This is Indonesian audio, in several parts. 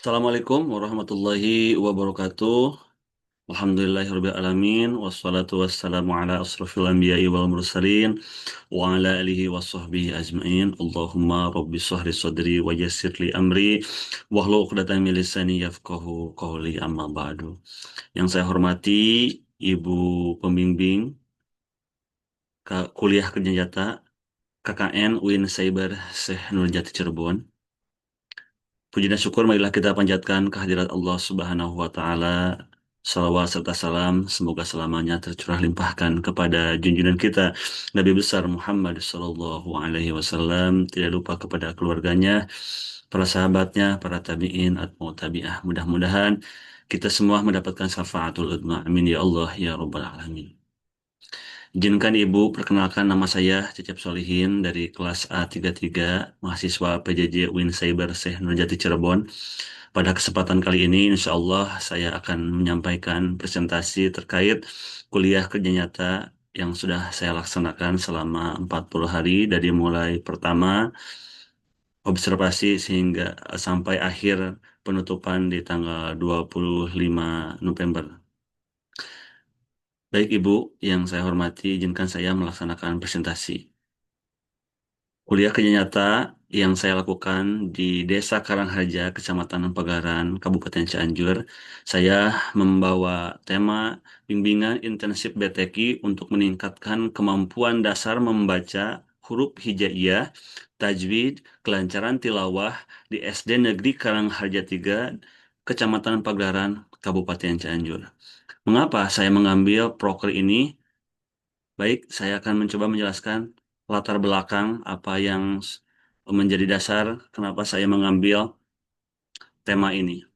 Assalamualaikum warahmatullahi wabarakatuh. Alhamdulillahirabbil alamin wassalatu wassalamu ala asrofil anbiya'i wal mursalin wa ala alihi washabbihi ajmain. Allahumma rabbi shrah sadri wa yassir li amri wahlul 'uqdatam min lisani yafqahu qawli amma ba'du. Yang saya hormati Ibu Pembimbing Kuliah Kerja Nyata KKN UIN Cyber Syekh Nurjati Cirebon. Puji dan syukur marilah kita panjatkan kehadirat Allah Subhanahu wa taala. Salawat serta salam semoga selamanya tercurah limpahkan kepada junjungan kita Nabi besar Muhammad sallallahu alaihi wasallam, tidak lupa kepada keluarganya, para sahabatnya, para tabi'in atau tabi'ah. Mudah-mudahan kita semua mendapatkan syafaatul udma. Amin ya Allah ya rabbal alamin. Izinkan Ibu perkenalkan, nama saya Cecep Solihin dari kelas A33, mahasiswa PJJ UIN Cyber Syekh Nurjati Cirebon. Pada kesempatan kali ini, insya Allah saya akan menyampaikan presentasi terkait kuliah kerja nyata yang sudah saya laksanakan selama 40 hari dari mulai pertama observasi sehingga sampai akhir penutupan di tanggal 25 November. Baik Ibu, yang saya hormati, izinkan saya melaksanakan presentasi. Kuliah kerja nyata yang saya lakukan di Desa Karangharja, Kecamatan Pagaran, Kabupaten Cianjur. Saya membawa tema bimbingan intensif BTQ untuk meningkatkan kemampuan dasar membaca huruf hijaiyah, tajwid, kelancaran tilawah di SD Negeri Karangharja 3, Kecamatan Pagaran, Kabupaten Cianjur. Mengapa saya mengambil proker ini? Baik, saya akan mencoba menjelaskan latar belakang apa yang menjadi dasar kenapa saya mengambil tema ini.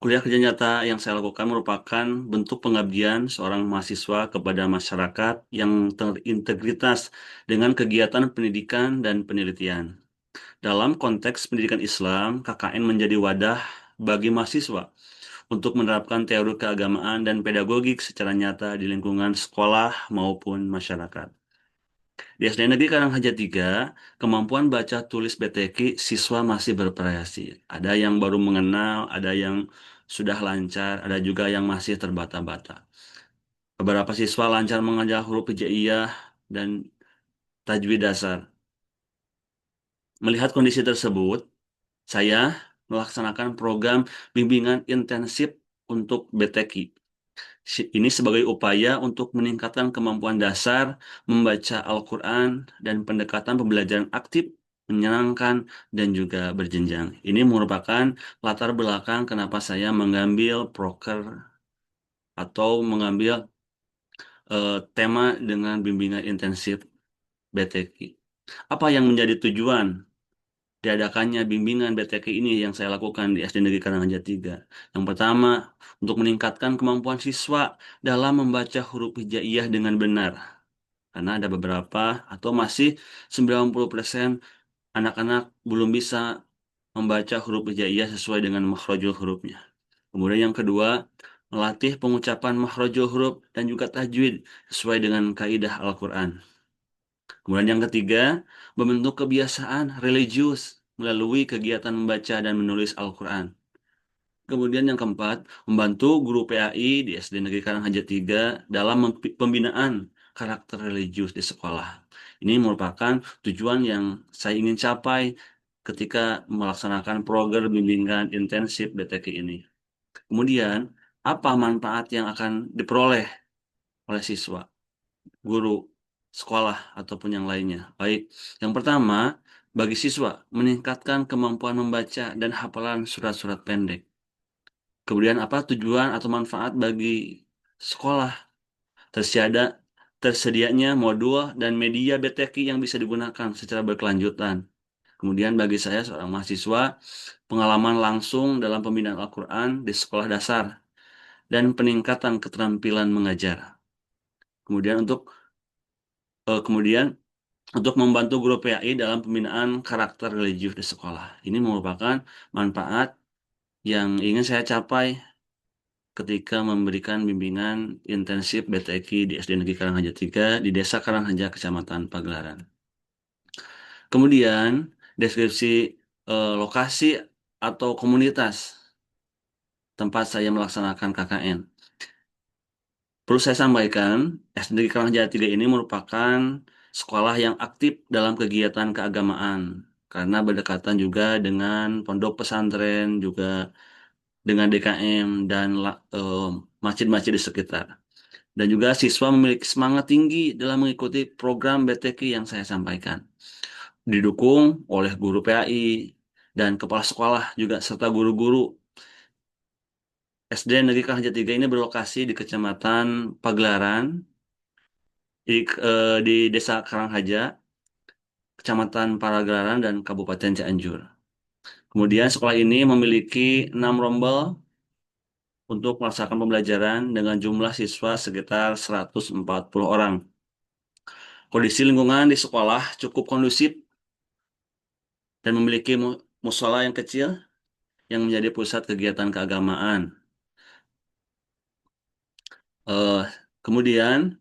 Kuliah kerja nyata yang saya lakukan merupakan bentuk pengabdian seorang mahasiswa kepada masyarakat yang terintegritas dengan kegiatan pendidikan dan penelitian. Dalam konteks pendidikan Islam, KKN menjadi wadah bagi mahasiswa untuk menerapkan teori keagamaan dan pedagogik secara nyata di lingkungan sekolah maupun masyarakat. Di SD Negeri Karanghaja 3, kemampuan baca tulis BTQ siswa masih bervariasi. Ada yang baru mengenal, ada yang sudah lancar, ada juga yang masih terbata-bata. Beberapa siswa lancar mengajar huruf hijaiyah dan tajwid dasar. Melihat kondisi tersebut, saya melaksanakan program bimbingan intensif untuk BTQ. Ini sebagai upaya untuk meningkatkan kemampuan dasar membaca Al-Quran dan pendekatan pembelajaran aktif, menyenangkan, dan juga berjenjang. Ini merupakan latar belakang kenapa saya mengambil proker atau mengambil tema dengan bimbingan intensif BTQ. Apa yang menjadi tujuan diadakannya bimbingan BTQ ini yang saya lakukan di SD Negeri Karanganyar 3? Yang pertama, untuk meningkatkan kemampuan siswa dalam membaca huruf hijaiyah dengan benar. Karena ada beberapa atau masih 90% anak-anak belum bisa membaca huruf hijaiyah sesuai dengan makhrajul hurufnya. Kemudian yang kedua, melatih pengucapan makhrajul huruf dan juga tajwid sesuai dengan kaidah Al-Quran. Kemudian yang ketiga, membentuk kebiasaan religius melalui kegiatan membaca dan menulis Al-Quran. Kemudian yang keempat, membantu guru PAI di SD Negeri Karanghaja 3 dalam pembinaan karakter religius di sekolah. Ini merupakan tujuan yang saya ingin capai ketika melaksanakan program bimbingan intensif BTQ ini. Kemudian, apa manfaat yang akan diperoleh oleh siswa, guru, sekolah, ataupun yang lainnya? Baik, yang pertama, bagi siswa, meningkatkan kemampuan membaca dan hafalan surat-surat pendek. Kemudian apa tujuan atau manfaat bagi sekolah? Tersedia, Tersedianya modul dan media BTQ yang bisa digunakan secara berkelanjutan. Kemudian bagi saya seorang mahasiswa, pengalaman langsung dalam pembinaan Al-Quran di sekolah dasar dan peningkatan keterampilan mengajar. Kemudian kemudian untuk membantu guru PAI dalam pembinaan karakter religius di sekolah. Ini merupakan manfaat yang ingin saya capai ketika memberikan bimbingan intensif BTQ di SD Negeri Karanghaja 3 di Desa Karanghaja, Kecamatan Pagelaran. Kemudian, deskripsi lokasi atau komunitas tempat saya melaksanakan KKN. Perlu saya sampaikan, SD Negeri Karangjaya 3 ini merupakan sekolah yang aktif dalam kegiatan keagamaan karena berdekatan juga dengan pondok pesantren, juga dengan DKM dan masjid-masjid di sekitar. Dan juga siswa memiliki semangat tinggi dalam mengikuti program BTQ yang saya sampaikan. Didukung oleh guru PAI dan kepala sekolah juga serta guru-guru. SD Negeri Karangjaya 3 ini berlokasi di Kecamatan Pagelaran, di Desa Karanghaja, Kecamatan Paragelaran, dan Kabupaten Cianjur. Kemudian sekolah ini memiliki 6 rombel untuk melaksanakan pembelajaran dengan jumlah siswa sekitar 140 orang. Kondisi lingkungan di sekolah cukup kondusif dan memiliki musola yang kecil yang menjadi pusat kegiatan keagamaan. Eh, Kemudian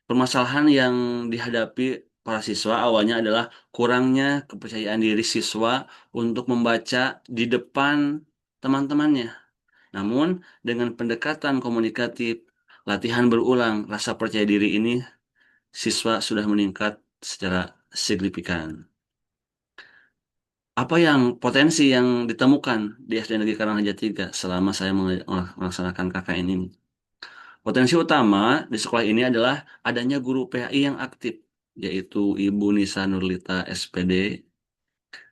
permasalahan yang dihadapi para siswa awalnya adalah kurangnya kepercayaan diri siswa untuk membaca di depan teman-temannya. Namun, dengan pendekatan komunikatif, latihan berulang, rasa percaya diri ini siswa sudah meningkat secara signifikan. Apa yang potensi yang ditemukan di SD Negeri Karangaja 3 selama saya melaksanakan KKN ini? Potensi utama di sekolah ini adalah adanya guru PAI yang aktif, yaitu Ibu Nisa Nurlita SPD,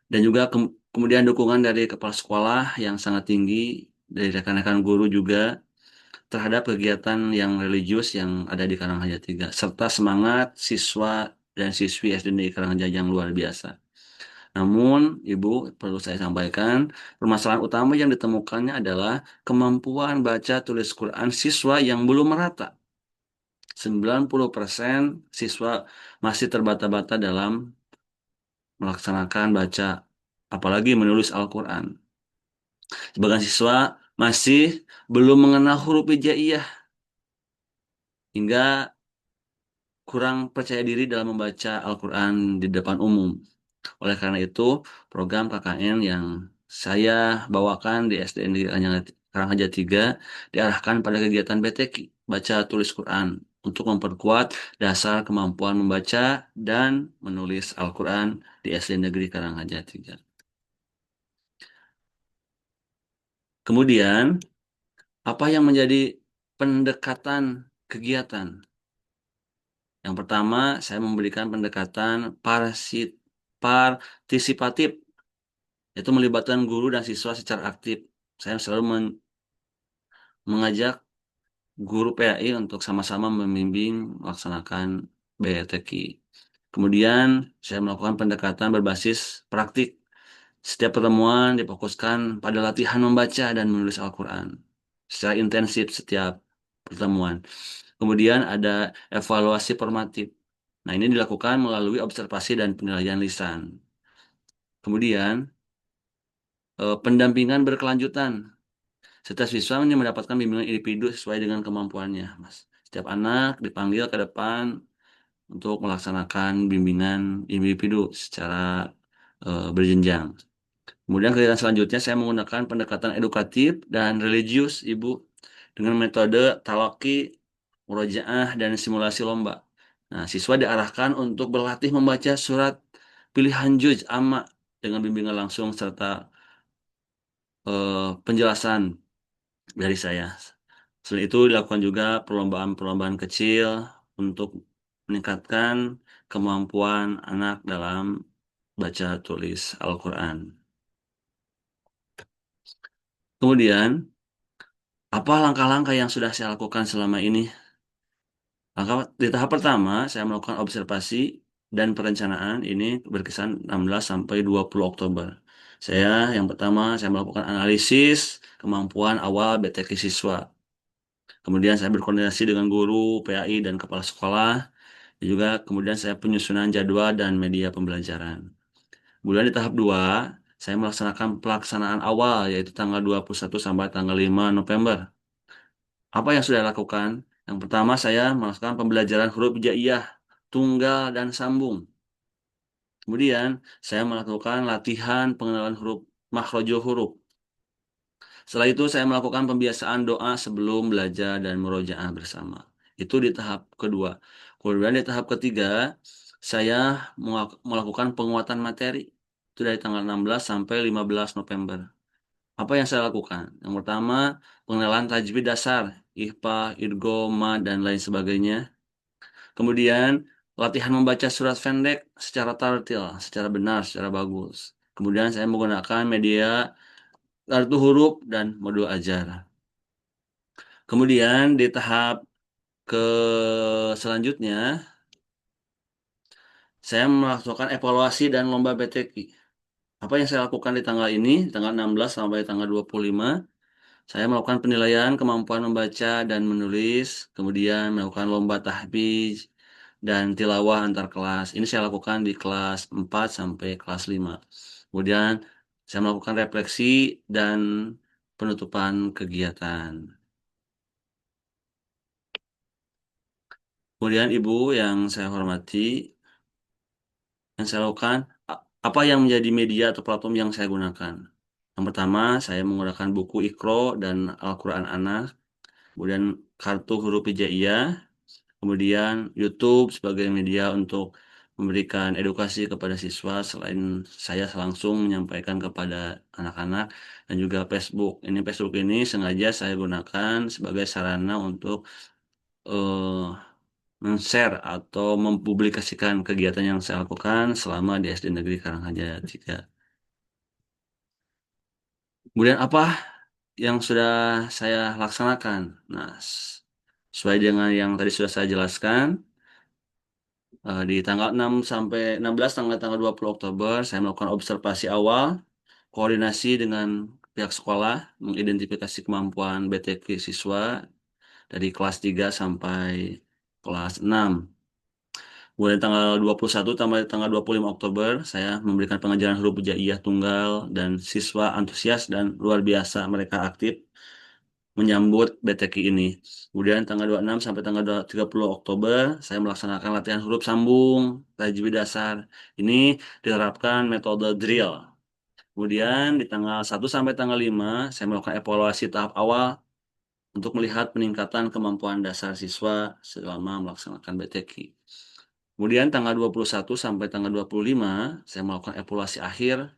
dan juga kemudian dukungan dari kepala sekolah yang sangat tinggi, dari rekan-rekan guru juga terhadap kegiatan yang religius yang ada di Karanghaya 3, serta semangat siswa dan siswi SD di Karanghaya yang luar biasa. Namun, Ibu, perlu saya sampaikan, permasalahan utama yang ditemukannya adalah kemampuan baca tulis Quran siswa yang belum merata. 90% siswa masih terbata-bata dalam melaksanakan baca, apalagi menulis Al-Quran. Sebagian siswa masih belum mengenal huruf hijaiyah hingga kurang percaya diri dalam membaca Al-Quran di depan umum. Oleh karena itu, program KKN yang saya bawakan di SDN di Karanghaja 3 diarahkan pada kegiatan BTQ, baca tulis Quran, untuk memperkuat dasar kemampuan membaca dan menulis Al-Quran di SD Negeri Karanghaja 3. Kemudian, apa yang menjadi pendekatan kegiatan? Yang pertama, saya memberikan pendekatan partisipatif, yaitu melibatkan guru dan siswa secara aktif. Saya selalu mengajak guru PAI untuk sama-sama membimbing melaksanakan BTQ. Kemudian, saya melakukan pendekatan berbasis praktik. Setiap pertemuan difokuskan pada latihan membaca dan menulis Al-Quran secara intensif setiap pertemuan. Kemudian ada evaluasi formatif. Nah, ini dilakukan melalui observasi dan penilaian lisan. Kemudian, pendampingan berkelanjutan. Setiap siswa ini mendapatkan bimbingan individu sesuai dengan kemampuannya, Mas. Setiap anak dipanggil ke depan untuk melaksanakan bimbingan individu secara berjenjang. Kemudian kegiatan selanjutnya saya menggunakan pendekatan edukatif dan religius, Ibu, dengan metode talaki, murojaah, dan simulasi lomba. Nah, siswa diarahkan untuk berlatih membaca surat pilihan juz amma dengan bimbingan langsung serta penjelasan dari saya. Selain itu dilakukan juga perlombaan-perlombaan kecil untuk meningkatkan kemampuan anak dalam baca tulis Al-Quran. Kemudian, apa langkah-langkah yang sudah saya lakukan selama ini? Di tahap pertama, saya melakukan observasi dan perencanaan ini berkisar 16 sampai 20 Oktober. Yang pertama, saya melakukan analisis kemampuan awal BTK siswa. Kemudian saya berkoordinasi dengan guru, PAI, dan kepala sekolah. Juga kemudian saya penyusunan jadwal dan media pembelajaran. Kemudian di tahap 2, saya melaksanakan pelaksanaan awal, yaitu tanggal 21 sampai tanggal 5 November. Apa yang sudah dilakukan? Yang pertama, saya melakukan pembelajaran huruf hijaiyah, tunggal, dan sambung. Kemudian, saya melakukan latihan pengenalan huruf makhrojo huruf. Setelah itu saya melakukan pembiasaan doa sebelum belajar dan murojaah bersama. Itu di tahap kedua. Kemudian di tahap ketiga, saya melakukan penguatan materi. Itu dari tanggal 16 sampai 15 November. Apa yang saya lakukan? Yang pertama, pengenalan tajwid dasar, ihfa, idgham, mad, dan lain sebagainya. Kemudian, latihan membaca surat pendek secara tartil, secara benar, secara bagus. Kemudian saya menggunakan media kartu huruf dan modul ajar. Kemudian di tahap ke selanjutnya, saya melakukan evaluasi dan lomba BTQ. Apa yang saya lakukan di tanggal ini, tanggal 16 sampai tanggal 25, saya melakukan penilaian kemampuan membaca dan menulis, kemudian melakukan lomba tahfiz dan tilawah antar kelas. Ini saya lakukan di kelas 4 sampai kelas 5. Kemudian saya melakukan refleksi dan penutupan kegiatan. Kemudian Ibu yang saya hormati, yang saya lakukan, apa yang menjadi media atau platform yang saya gunakan? Yang pertama, saya menggunakan buku Iqra dan Al-Quran Anak, kemudian kartu huruf hijaiyah, kemudian YouTube sebagai media untuk memberikan edukasi kepada siswa selain saya langsung menyampaikan kepada anak-anak dan juga Facebook. Facebook ini sengaja saya gunakan sebagai sarana untuk eh, men-share atau mempublikasikan kegiatan yang saya lakukan selama di SD Negeri Karanghaja 3. Kemudian apa yang sudah saya laksanakan? Nah, sesuai dengan yang tadi sudah saya jelaskan, di tanggal 6 sampai 16 tanggal 20 Oktober saya melakukan observasi awal, koordinasi dengan pihak sekolah, mengidentifikasi kemampuan BTQ siswa dari kelas 3 sampai kelas 6. Mulai tanggal 21 sampai tanggal 25 Oktober, saya memberikan pengajaran huruf hijaiyah tunggal dan siswa antusias dan luar biasa mereka aktif menyambut BTQ ini. Kemudian tanggal 26 sampai tanggal 30 Oktober, saya melaksanakan latihan huruf sambung, tajwid dasar. Ini diterapkan metode drill. Kemudian di tanggal 1 sampai tanggal 5, saya melakukan evaluasi tahap awal untuk melihat peningkatan kemampuan dasar siswa selama melaksanakan BTQ. Kemudian tanggal 21 sampai tanggal 25, saya melakukan evaluasi akhir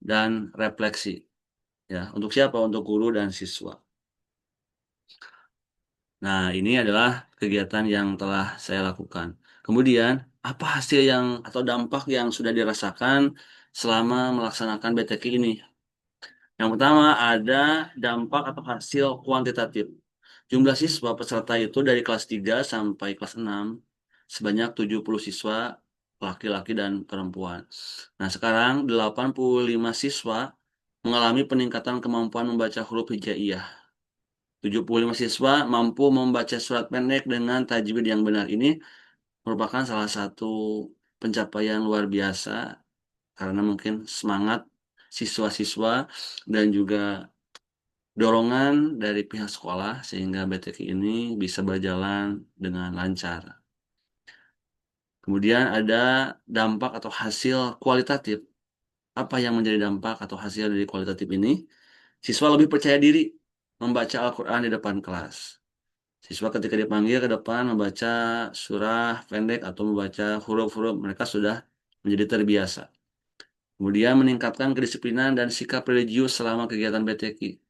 dan refleksi. Ya, untuk siapa? Untuk guru dan siswa. Nah, ini adalah kegiatan yang telah saya lakukan. Kemudian, apa hasil yang atau dampak yang sudah dirasakan selama melaksanakan BTQ ini? Yang pertama, ada dampak atau hasil kuantitatif. Jumlah siswa peserta itu dari kelas 3 sampai kelas 6 sebanyak 70 siswa laki-laki dan perempuan. Nah, sekarang 85 siswa mengalami peningkatan kemampuan membaca huruf hijaiyah. 75 siswa mampu membaca surat pendek dengan tajwid yang benar. Ini merupakan salah satu pencapaian luar biasa karena mungkin semangat siswa-siswa dan juga dorongan dari pihak sekolah sehingga BTQ ini bisa berjalan dengan lancar. Kemudian ada dampak atau hasil kualitatif. Apa yang menjadi dampak atau hasil dari kualitatif ini? Siswa lebih percaya diri membaca Al-Quran di depan kelas. Siswa ketika dipanggil ke depan membaca surah pendek atau membaca huruf-huruf, mereka sudah menjadi terbiasa. Kemudian meningkatkan kedisiplinan dan sikap religius selama kegiatan BTQ.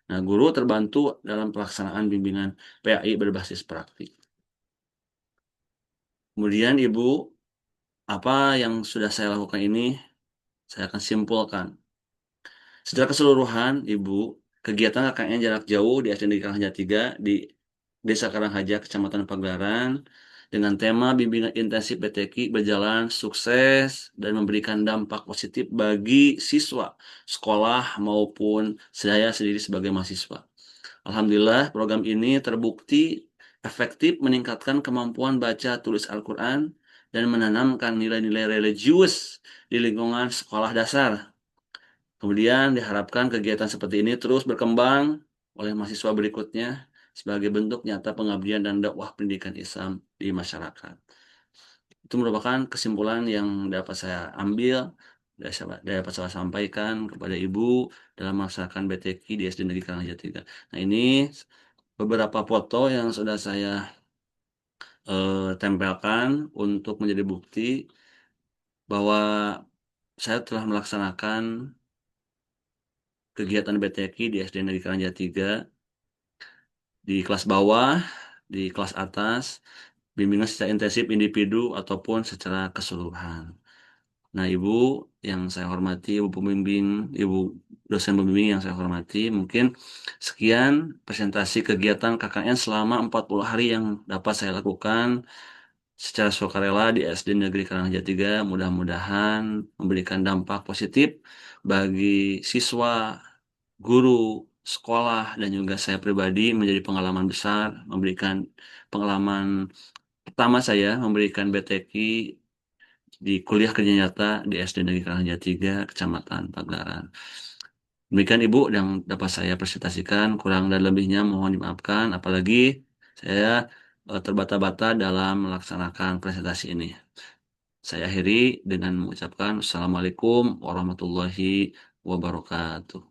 Nah, guru terbantu dalam pelaksanaan bimbingan PAI berbasis praktik. Kemudian Ibu, apa yang sudah saya lakukan ini, saya akan simpulkan. Secara keseluruhan, Ibu, kegiatan KKN jarak jauh di SD Negeri Karanghaja 3 di Desa Karanghaja, Kecamatan Pagelaran, dengan tema bimbingan intensif BTQ berjalan sukses dan memberikan dampak positif bagi siswa, sekolah maupun saya sendiri sebagai mahasiswa. Alhamdulillah, program ini terbukti efektif meningkatkan kemampuan baca tulis Al-Quran dan menanamkan nilai-nilai religius di lingkungan sekolah dasar. Kemudian diharapkan kegiatan seperti ini terus berkembang oleh mahasiswa berikutnya sebagai bentuk nyata pengabdian dan dakwah pendidikan Islam di masyarakat. Itu merupakan kesimpulan yang dapat saya ambil dapat saya sampaikan kepada Ibu dalam melaksanakan BTQ di SD Negeri Karangjati 3. Nah, ini beberapa foto yang sudah saya tempelkan untuk menjadi bukti bahwa saya telah melaksanakan kegiatan BTQ di SD Negeri Karangjati 3 di kelas bawah, di kelas atas, bimbingan secara intensif individu ataupun secara keseluruhan. Nah, Ibu yang saya hormati, Ibu pembimbing, Ibu dosen pembimbing yang saya hormati, mungkin sekian presentasi kegiatan KKN selama 40 hari yang dapat saya lakukan secara sukarela di SD Negeri Karangjati 3. Mudah-mudahan memberikan dampak positif bagi siswa, guru, sekolah, dan juga saya pribadi menjadi pengalaman besar, memberikan pengalaman pertama saya memberikan BTQ di kuliah kerja nyata di SD Negeri Karangjati 3, Kecamatan Pagelaran. Demikian Ibu yang dapat saya presentasikan, kurang dan lebihnya mohon dimaafkan, apalagi saya terbata-bata dalam melaksanakan presentasi ini. Saya akhiri dengan mengucapkan Assalamualaikum warahmatullahi wabarakatuh.